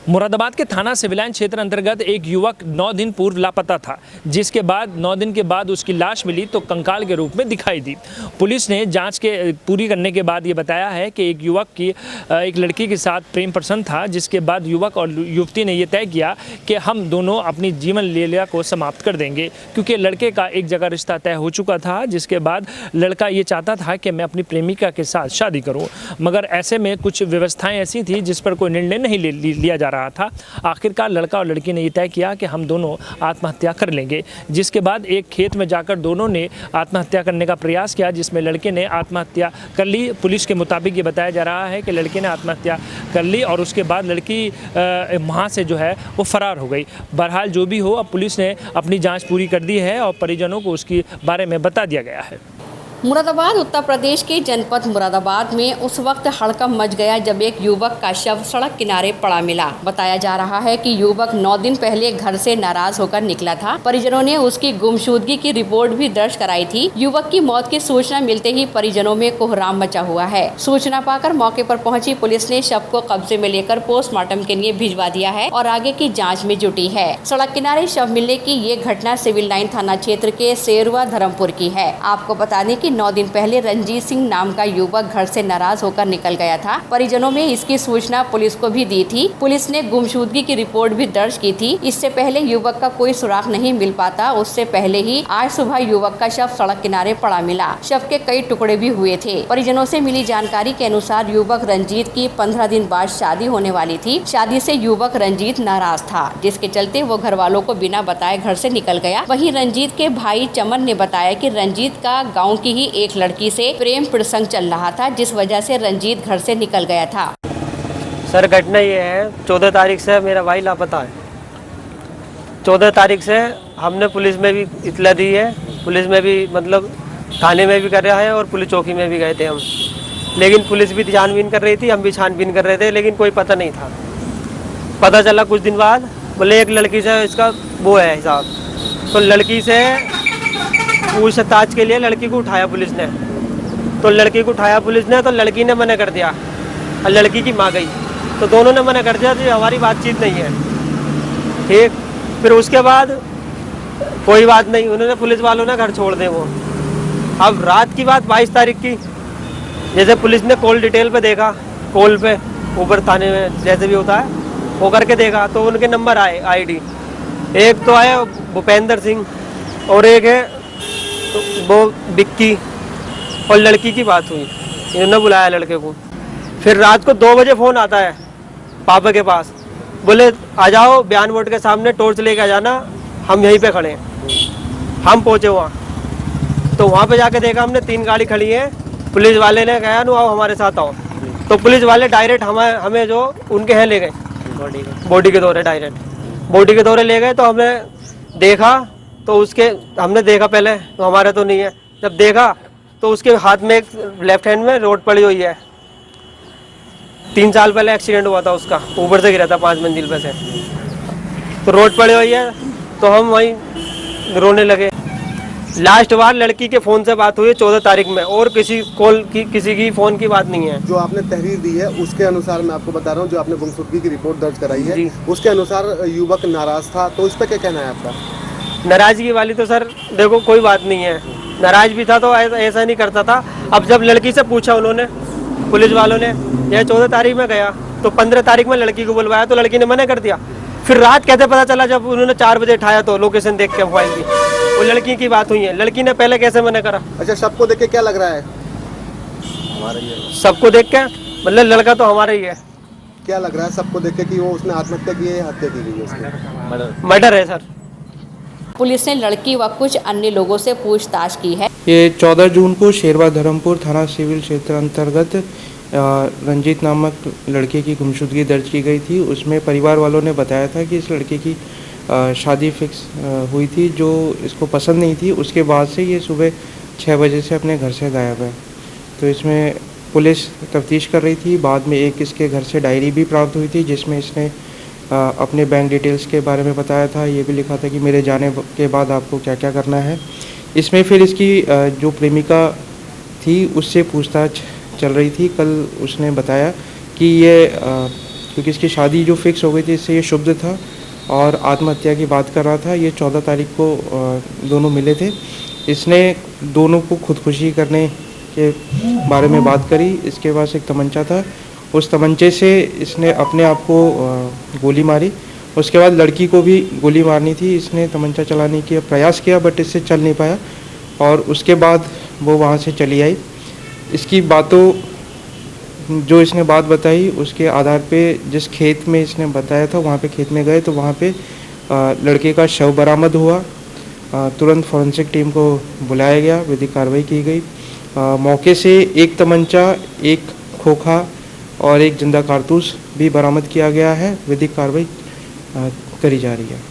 मुरादाबाद के थाना सिविलाइन क्षेत्र अंतर्गत एक युवक 9 दिन पूर्व लापता था, जिसके बाद 9 दिन के बाद उसकी लाश मिली तो कंकाल के रूप में दिखाई दी। पुलिस ने जांच के पूरी करने के बाद ये बताया है कि एक युवक की एक लड़की के साथ प्रेम प्रसंग था, जिसके बाद युवक और युवती ने यह तय किया कि हम दोनों अपनी जीवन लीला को समाप्त कर देंगे, क्योंकि लड़के का एक जगह रिश्ता तय हो चुका था। जिसके बाद लड़का ये चाहता था कि मैं अपनी प्रेमिका के साथ शादी करूँ, मगर ऐसे में कुछ व्यवस्थाएँ ऐसी थी जिस पर कोई निर्णय नहीं लिया जा रहा था। आखिरकार लड़का और लड़की ने यह तय किया कि हम दोनों आत्महत्या कर लेंगे, जिसके बाद एक खेत में जाकर दोनों ने आत्महत्या करने का प्रयास किया, जिसमें लड़के ने आत्महत्या कर ली। पुलिस के मुताबिक ये बताया जा रहा है कि लड़के ने आत्महत्या कर ली और उसके बाद लड़की वहाँ से जो है वो फरार हो गई। बहरहाल जो भी हो, अब पुलिस ने अपनी जाँच पूरी कर दी है और परिजनों को उसके बारे में बता दिया गया है। मुरादाबाद उत्तर प्रदेश के जनपद मुरादाबाद में उस वक्त हड़कंप मच गया जब एक युवक का शव सड़क किनारे पड़ा मिला। बताया जा रहा है कि युवक 9 दिन पहले घर से नाराज होकर निकला था। परिजनों ने उसकी गुमशुदगी की रिपोर्ट भी दर्ज कराई थी। युवक की मौत की सूचना मिलते ही परिजनों में कोहराम मचा हुआ है। सूचना पाकर मौके पर पहुंची पुलिस ने शव को कब्जे में लेकर पोस्टमार्टम के लिए भिजवा दिया है और आगे की जाँच में जुटी है। सड़क किनारे शव मिलने की ये घटना सिविल लाइन थाना क्षेत्र के सेरुआ धर्मपुर की है। आपको बता दें कि 9 दिन पहले रंजीत सिंह नाम का युवक घर से नाराज होकर निकल गया था। परिजनों में इसकी सूचना पुलिस को भी दी थी। पुलिस ने गुमशुदगी की रिपोर्ट भी दर्ज की थी। इससे पहले युवक का कोई सुराग नहीं मिल पाता, उससे पहले ही आज सुबह युवक का शव सड़क किनारे पड़ा मिला। शव के कई टुकड़े भी हुए थे। परिजनों से मिली जानकारी के अनुसार युवक रंजीत की 15 दिन बाद शादी होने वाली थी। शादी से युवक रंजीत नाराज था, जिसके चलते वो घर वालों को बिना बताए घर से निकल गया। वहीं रंजीत के भाई चमन ने बताया कि रंजीत का गाँव की ही एक लड़की से प्रेम प्रसंग चल रहा था, जिस वजह से रंजीत घर से निकल गया था। सर घटना ये है, 14 तारीख से मेरा भाई लापता है। 14 तारीख से हमने पुलिस में भी इतला दी है, पुलिस में भी मतलब थाने में भी कर रहा है और पुलिस चौकी में भी गए थे हम, लेकिन पुलिस भी छानबीन कर रही थी, हम भी छानबीन कर रहे थे, लेकिन कोई पता नहीं था। पता चला कुछ दिन बाद, बोले एक लड़की से इसका वो है हिसाब, तो लड़की से पूछताछ के लिए लड़की को उठाया पुलिस ने। तो लड़की को उठाया पुलिस ने, तो लड़की ने मना कर दिया और लड़की की माँ गई, तो दोनों ने मना कर दिया कि हमारी बातचीत नहीं है। ठीक, फिर उसके बाद कोई बात नहीं, उन्होंने पुलिस वालों ने घर छोड़ दे वो। अब रात की बात 22 तारीख की, जैसे पुलिस ने कॉल डिटेल पे देखा, कॉल पे ऊपर थाने में जैसे भी होता है वो करके देखा, तो उनके नंबर आए आईडी। एक तो आया भूपेंद्र सिंह और एक है तो वो बिक्की, और लड़की की बात हुई, इन्होंने बुलाया लड़के को। फिर रात को 2 बजे फ़ोन आता है पापा के पास, बोले आ जाओ बयान बोर्ड के सामने, टॉर्च लेके आ जाना, हम यहीं पे खड़े हैं। हम पहुँचे वहाँ, तो वहाँ पे जाके देखा हमने 3 गाड़ी खड़ी है। पुलिस वाले ने कहा नो आओ हमारे साथ आओ, तो पुलिस वाले डायरेक्ट हमें जो उनके हैं ले गए बॉडी के दौरे, डायरेक्ट बॉडी के दौरे ले गए। तो हमने देखा, तो उसके हमने देखा पहले तो हमारा तो नहीं है, जब देखा तो उसके हाथ में एक लेफ्ट हैंड में रोड पड़ी हुई है। 3 साल पहले एक्सीडेंट हुआ था उसका, ऊपर से गिरा था 5 मंजिल पे से, तो रोड पड़ी हुई है। तो हम वहीं रोने लगे। लास्ट बार लड़की के फ़ोन से बात हुई है 14 तारीख में, और किसी की फ़ोन की बात नहीं है। जो आपने तहरीर दी है उसके अनुसार मैं आपको बता रहा हूँ, जो आपने गुमशुदगी की रिपोर्ट दर्ज कराई है उसके अनुसार युवक नाराज था, तो इस पर क्या कहना है आपका? नाराज़गी वाली तो सर देखो कोई बात नहीं है, नाराज़ भी था तो ऐसा नहीं करता था। अब जब लड़की से पूछा उन्होंने, पुलिस वालों ने, यह 14 तारीख में गया, तो 15 तारीख में लड़की को बुलवाया, तो लड़की ने मना कर दिया। फिर रात कैसे पता चला, जब उन्होंने 4 बजे उठाया तो लोकेशन देख के मोबाइल की, वो लड़की की बात हुई है। लड़की ने पहले कैसे मना करा? अच्छा, सबको देख के क्या लग रहा है? हमारा ही है। सबको देख के मतलब लड़का तो हमारा ही है। क्या लग रहा है सबको देख के कि वो उसने आत्महत्या की है या हत्या की गई है उसकी? मर्डर है सर। पुलिस ने लड़की व कुछ अन्य लोगों से पूछताछ की है। ये 14 जून को शेरवा धर्मपुर थाना सिविल क्षेत्र अंतर्गत रंजीत नामक लड़के की गुमशुदगी दर्ज की गई थी। उसमें परिवार वालों ने बताया था कि इस लड़के की शादी फिक्स हुई थी, जो इसको पसंद नहीं थी। उसके बाद से ये सुबह 6 बजे से अपने घर से गायब है। तो इसमें पुलिस तफ्तीश कर रही थी। बाद में एक इसके घर से डायरी भी प्राप्त हुई थी, जिसमें इसने अपने बैंक डिटेल्स के बारे में बताया था। ये भी लिखा था कि मेरे जाने के बाद आपको क्या क्या करना है। इसमें फिर इसकी जो प्रेमिका थी उससे पूछताछ चल रही थी। कल उसने बताया कि ये क्योंकि इसकी शादी जो फिक्स हो गई थी इससे ये शुभ था और आत्महत्या की बात कर रहा था। ये 14 तारीख को दोनों मिले थे। इसने दोनों को खुदकुशी करने के बारे में बात करी। इसके पास एक तमंचा था, उस तमंचे से इसने अपने आप को गोली मारी। उसके बाद लड़की को भी गोली मारनी थी, इसने तमंचा चलाने का प्रयास किया बट इससे चल नहीं पाया और उसके बाद वो वहाँ से चली आई। इसकी बातों जो इसने बात बताई उसके आधार पे जिस खेत में इसने बताया था वहाँ पे खेत में गए तो वहाँ पे लड़के का शव बरामद हुआ। तुरंत फॉरेंसिक टीम को बुलाया गया, विधिक कार्रवाई की गई। मौके से एक तमंचा, एक खोखा और एक जिंदा कारतूस भी बरामद किया गया है। विधिक कार्रवाई करी जा रही है।